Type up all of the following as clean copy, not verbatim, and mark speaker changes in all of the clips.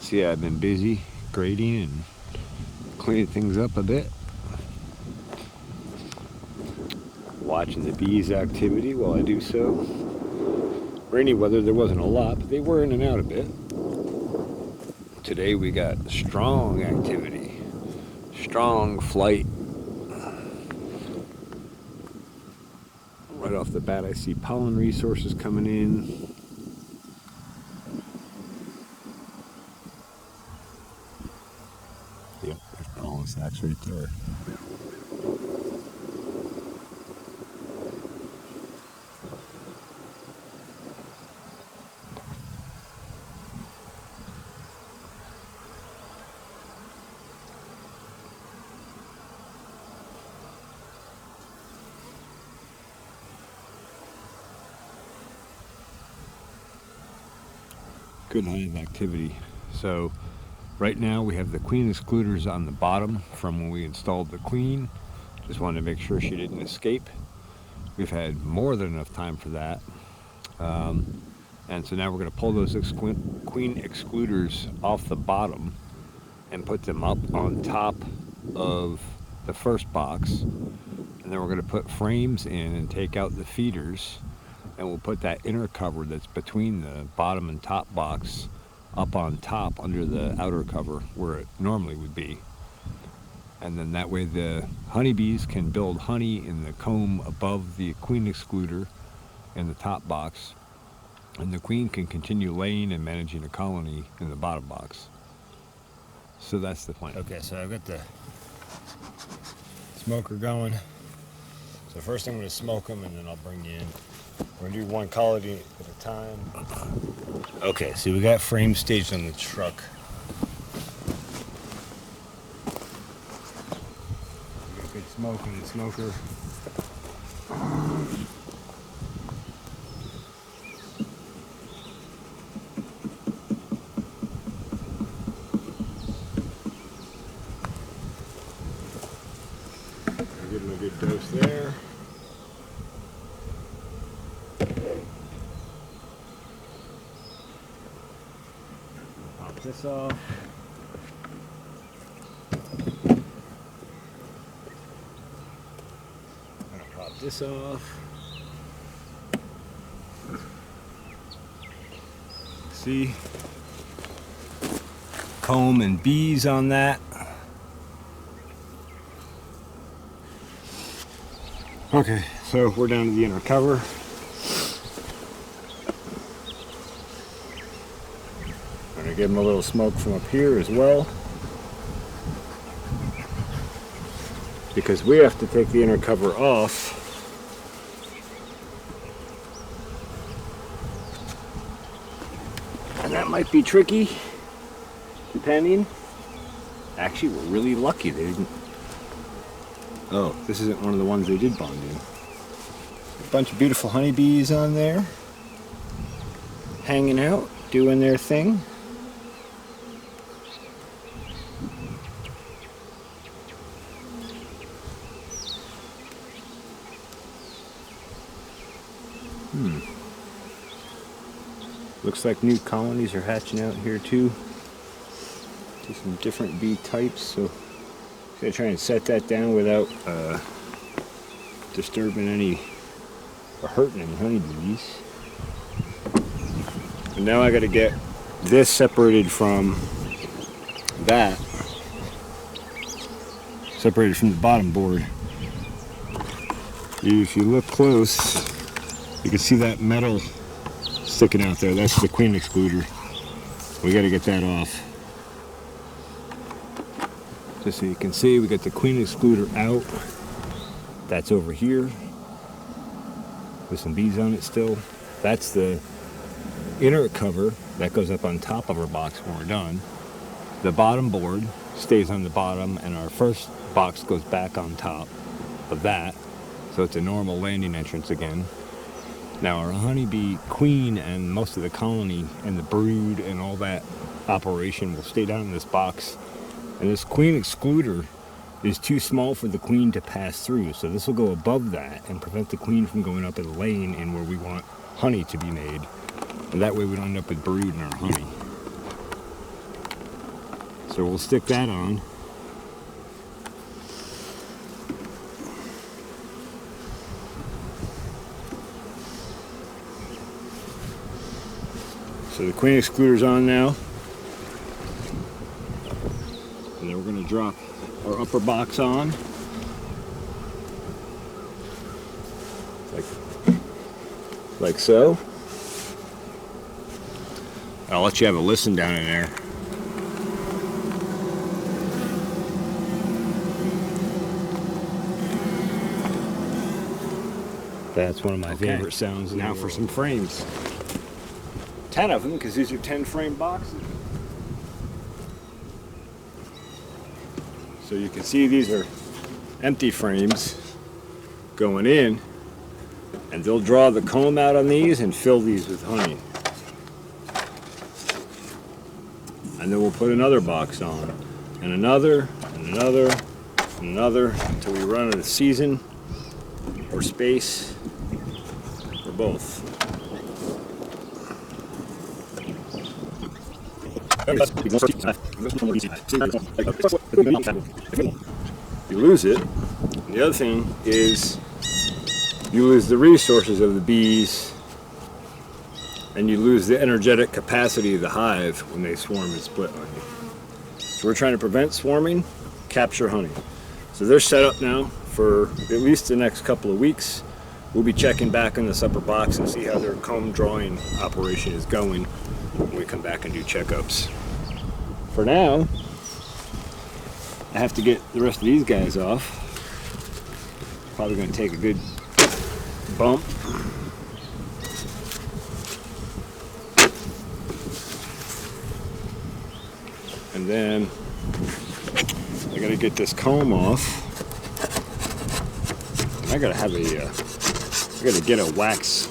Speaker 1: So yeah, I've been busy grading and cleaning things up a bit. Watching the bees' activity while I do so. Rainy weather, there wasn't a lot, but they were in and out a bit. Today we got strong activity, strong flight. Right off the bat, I see pollen resources coming in. Yep, there's pollen sacks right there. Good hive activity. So right now we have the queen excluders on the bottom from when we installed the queen. Just wanted to make sure she didn't escape. We've had more than enough time for that. And so now we're going to pull those queen excluders off the bottom and put them up on top of the first box. And then we're going to put frames in and take out the feeders. And we'll put that inner cover that's between the bottom and top box up on top under the outer cover where it normally would be. And then that way the honeybees can build honey in the comb above the queen excluder in the top box. And the queen can continue laying and managing a colony in the bottom box. So that's the plan. Okay, so I've got the smoker going. So first I'm going to smoke them and then I'll bring you in. We're going to do one colony at a time. Okay, so we got frame staged on the truck. We got good smoke in the smoker. We're getting a good dose there. This off. I'm gonna pop this off. See? Comb and bees on that. Okay, so we're down to the inner cover. Give them a little smoke from up here as well, because we have to take the inner cover off and that might be tricky depending. Actually, we're really lucky they didn't. Oh, this isn't one of the ones they did bond in. A bunch of beautiful honeybees on there hanging out, doing their thing. Looks like new colonies are hatching out here too. Just some different bee types, so I'm gonna try and set that down without disturbing any or hurting any honeybees. And now I gotta get this separated from that, separated from the bottom board. If you look close, you can see that metal sticking out there. That's the queen excluder. We got to get that off. Just so you can see, we got the queen excluder out. That's over here with some bees on it still. That's the inner cover that goes up on top of our box when we're done. The bottom board stays on the bottom and our first box goes back on top of that. So it's a normal landing entrance again. Now our honeybee queen and most of the colony and the brood and all that operation will stay down in this box. And this queen excluder is too small for the queen to pass through. So this will go above that and prevent the queen from going up and laying in where we want honey to be made. And that way we don't end up with brood in our honey. So we'll stick that on. So the queen excluder's on now. And then we're going to drop our upper box on. Like so. I'll let you have a listen down in there. That's one of my favorite sounds. Now for some frames. 10 of them, because these are 10 frame boxes. So you can see these are empty frames going in, and they'll draw the comb out on these and fill these with honey. And then we'll put another box on, and another, and another, and another, until we run out of season or space or both. You lose it. And the other thing is you lose the resources of the bees, and you lose the energetic capacity of the hive when they swarm and split on you. So we're trying to prevent swarming, capture honey. So they're set up now for at least the next couple of weeks. We'll be checking back in this upper box and see how their comb drawing operation is going when we come back and do checkups. For now, I have to get the rest of these guys off. Probably going to take a good bump. And then I got to get this comb off. I got to have I got to get a wax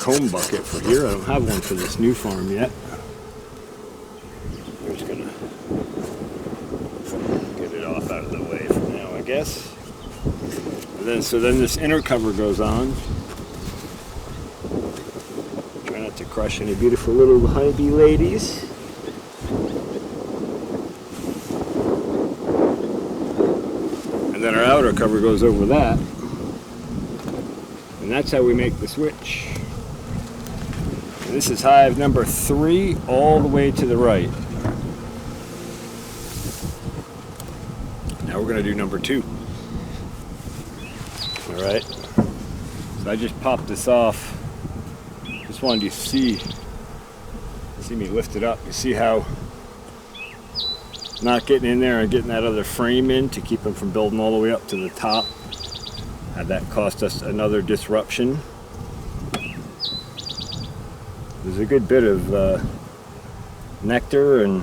Speaker 1: comb bucket for here. I don't have one for this new farm yet. I'm just gonna get it off out of the way for now, I guess. And then this inner cover goes on. Try not to crush any beautiful little honeybee ladies. And then our outer cover goes over that. And that's how we make the switch. And this is hive number 3 all the way to the right. Now we're going to do number 2. Alright. So I just popped this off. Just wanted you to see me lift it up. You see how not getting in there and getting that other frame in to keep them from building all the way up to the top. Had that cost us another disruption. There's a good bit of nectar and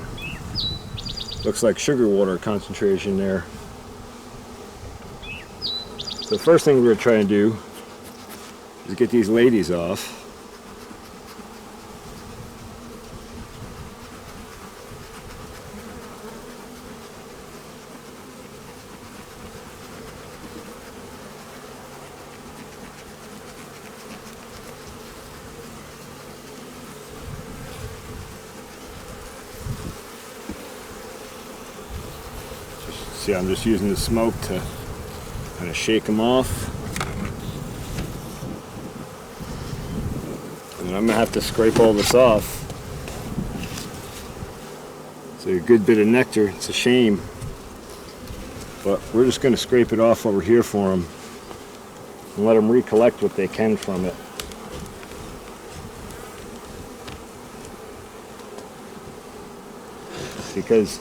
Speaker 1: looks like sugar water concentration there. So the first thing we're going to try and do is get these ladies off. See, I'm just using the smoke to kind of shake them off. And then I'm going to have to scrape all this off. It's a good bit of nectar. It's a shame. But we're just going to scrape it off over here for them and let them recollect what they can from it. Because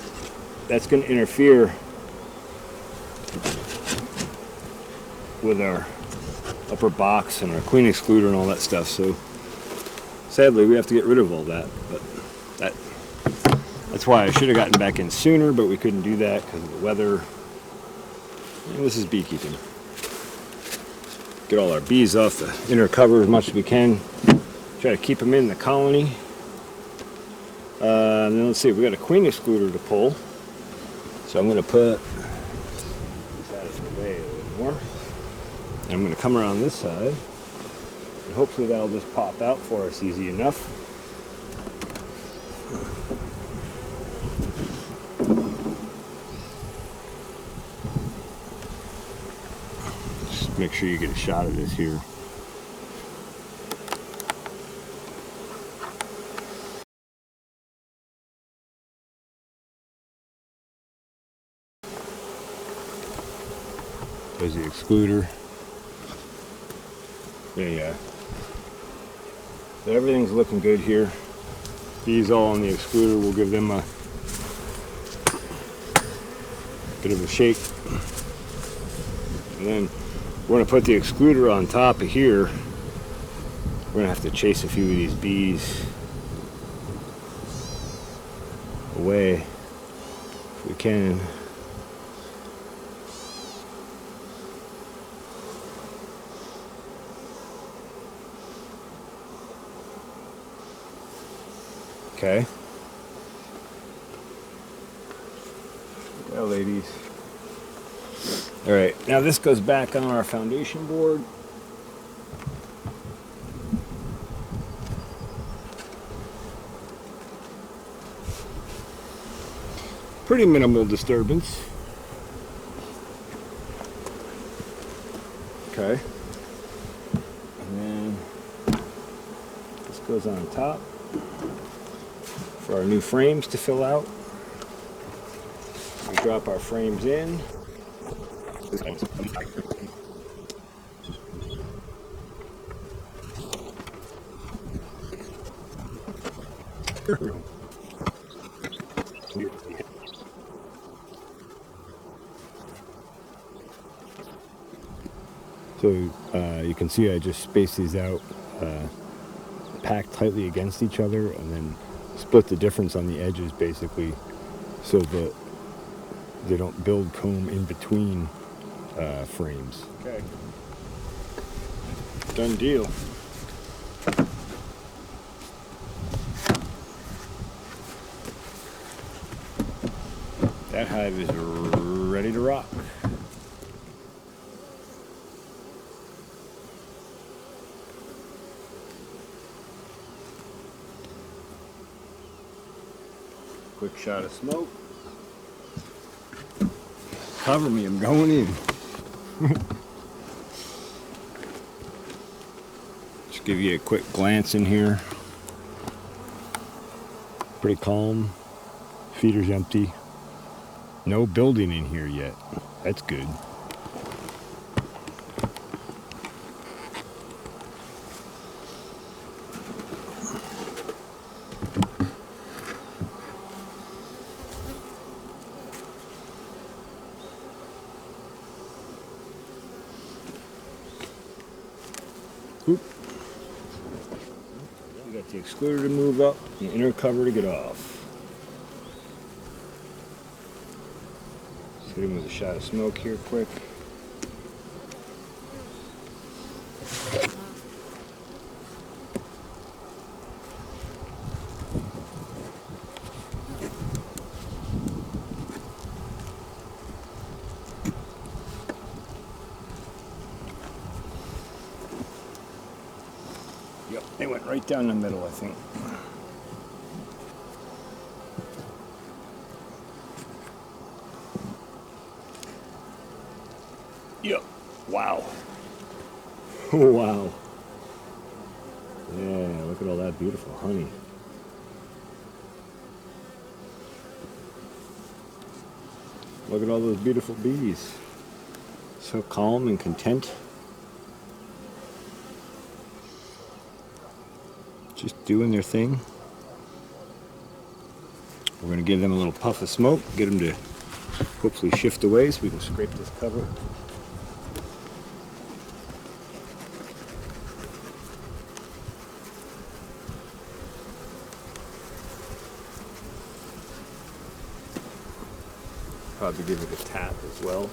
Speaker 1: that's going to interfere with our upper box and our queen excluder and all that stuff. So sadly we have to get rid of all that, but that's why I should have gotten back in sooner, but we couldn't do that because of the weather. And this is beekeeping. Get all our bees off the inner cover as much as we can. Try to keep them in the colony. And then let's see, we got a queen excluder to pull. So I'm going to put this out of the way a little more. And I'm going to come around this side. And hopefully that'll just pop out for us easy enough. make sure you get a shot of this here. There's the excluder. Yeah. So everything's looking good here. These all on the excluder, we'll give them a bit of a shake. And then we're going to put the excluder on top of here. We're going to have to chase a few of these bees away if we can. Okay. Well, ladies. All right, now this goes back on our foundation board. Pretty minimal disturbance. Okay. And then this goes on top for our new frames to fill out. We drop our frames in. So you can see I just spaced these out, packed tightly against each other, and then split the difference on the edges basically so that they don't build comb in between frames. Okay. Done deal. That hive is ready to rock. Quick shot of smoke. Cover me, I'm going in. Just give you a quick glance in here. Pretty calm. Feeder's empty. No building in here yet. That's good. Oop. We got the excluder to move up, and the inner cover to get off. Just hit him with a shot of smoke here quick. Yep, they went right down the middle, I think. Yep. Wow. Wow. Yeah, look at all that beautiful honey. Look at all those beautiful bees. So calm and content. Just doing their thing. We're going to give them a little puff of smoke, get them to hopefully shift away so we can scrape this cover. Probably give it a tap as well.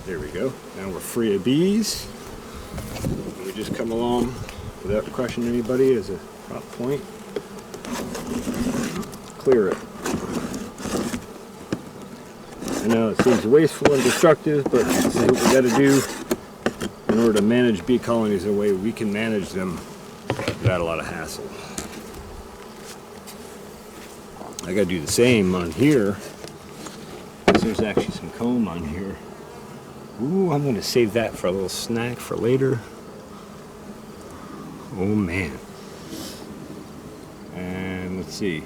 Speaker 1: There we go. Now we're free of bees. We just come along without crushing anybody as a prop point. Clear it. I know it seems wasteful and destructive, but this is what we got to do in order to manage bee colonies the way we can manage them without a lot of hassle. I gotta do the same on here. There's actually some comb on here. Ooh, I'm gonna save that for a little snack for later. Oh man. And let's see.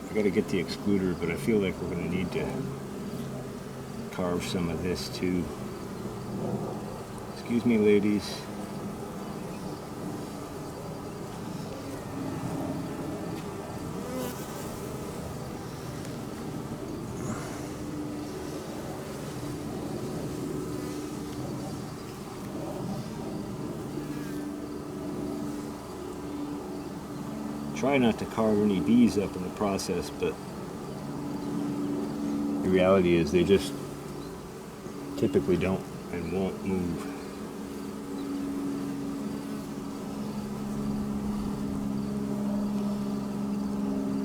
Speaker 1: I gotta get the excluder, but I feel like we're gonna need to carve some of this too. Excuse me, ladies. Try not to carve any bees up in the process, but the reality is they just typically don't and won't move.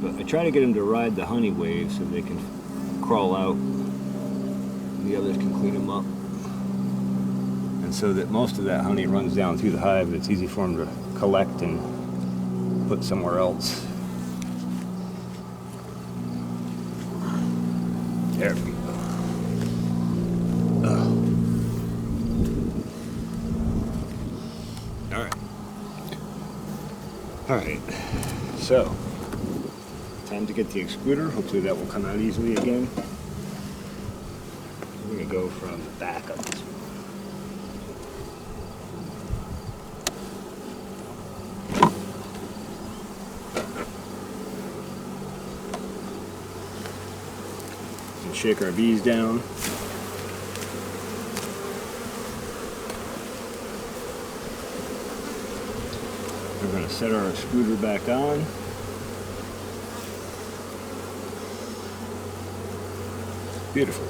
Speaker 1: But I try to get them to ride the honey wave so they can crawl out and the others can clean them up. And so that most of that honey runs down through the hive, it's easy for them to collect and put somewhere else. There we go. All right. So, time to get the excluder. Hopefully that will come out easily again. We're gonna go from the back of this one. Shake our bees down. We're going to set our excluder back on. Beautiful.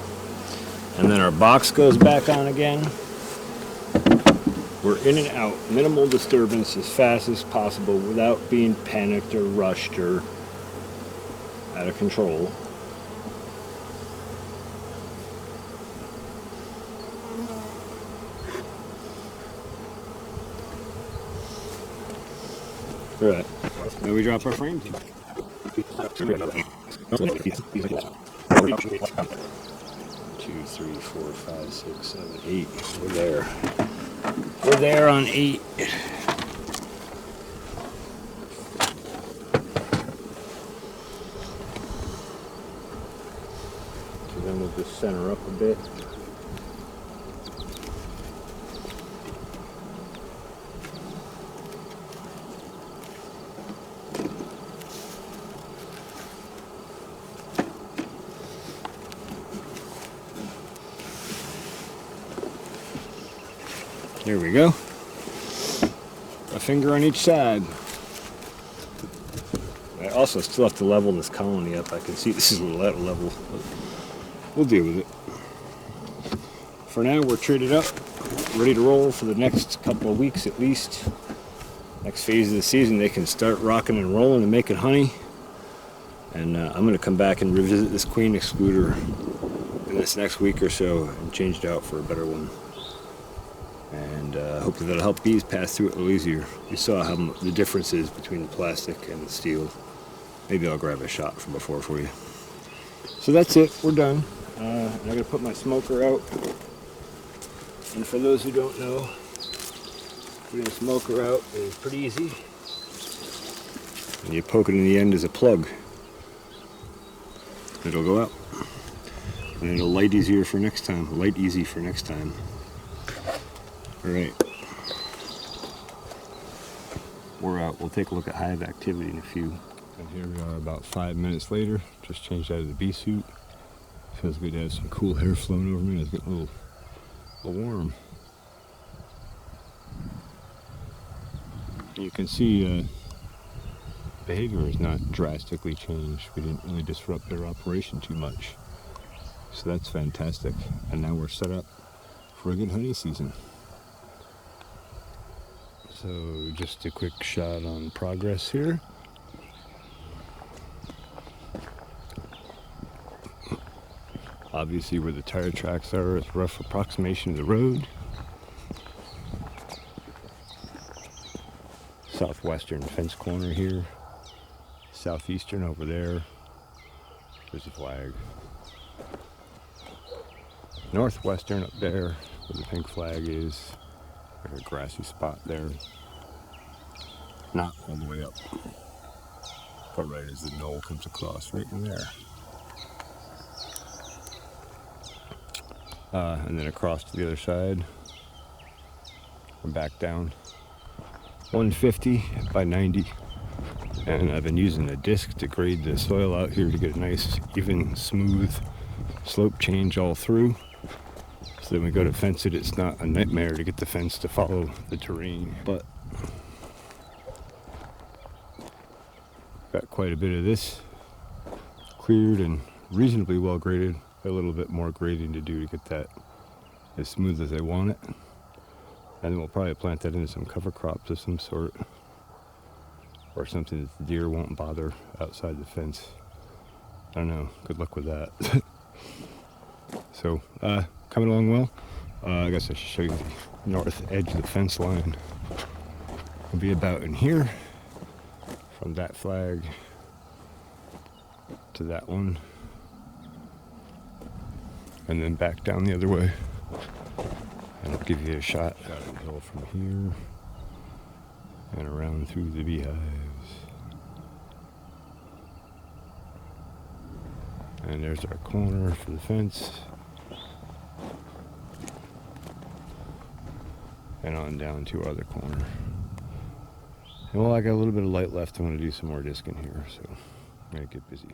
Speaker 1: And then our box goes back on again. We're in and out, minimal disturbance as fast as possible without being panicked or rushed or out of control. Right. Now we drop our frames. 2, 3, 4, 5, 6, 7, 8. We're there. We're there on 8. So then we'll just center up a bit. There we go. A finger on each side. I also still have to level this colony up. I can see this is a little out of level, but we'll deal with it. For now, we're treated up, ready to roll for the next couple of weeks at least. Next phase of the season, they can start rocking and rolling and making honey. And I'm going to come back and revisit this queen excluder in this next week or so and change it out for a better one. And hopefully that'll help bees pass through it a little easier. You saw how the difference is between the plastic and the steel. Maybe I'll grab a shot from before for you. So that's it, we're done. I'm going to put my smoker out. And for those who don't know, putting a smoker out is pretty easy. And you poke it in the end as a plug. It'll go out. And it'll light easy for next time. Alright, we're out. We'll take a look at hive activity in a few. And here we are about 5 minutes later. Just changed out of the bee suit. Feels good to have some cool hair flowing over me. It's getting a little warm. You can see behavior has not drastically changed. We didn't really disrupt their operation too much. So that's fantastic. And now we're set up for a good honey season. So just a quick shot on progress here. Obviously where the tire tracks are, it's a rough approximation of the road. southwestern fence corner here. Southeastern over there. There's a flag. Northwestern up there where the pink flag is. There's a grassy spot there. Not all the way up, but right as the knoll comes across, right in there. And then across to the other side and back down. 150 by 90. And I've been using a disc to grade the soil out here to get a nice, even, smooth slope change all through. So then we go to fence it, it's not a nightmare to get the fence to follow the terrain. But got quite a bit of this cleared and reasonably well graded. A little bit more grading to do to get that as smooth as I want it. And then we'll probably plant that into some cover crops of some sort. Or something that the deer won't bother outside the fence. I don't know. Good luck with that. So, coming along well. I guess I should show you the north edge of the fence line. It'll be about in here. From that flag to that one. And then back down the other way. And I'll give you a shot out of the hill from here. And around through the beehives. And there's our corner for the fence. And on down to our other corner. And well, I got a little bit of light left. I'm going to do some more discing here, so I'm going to get busy.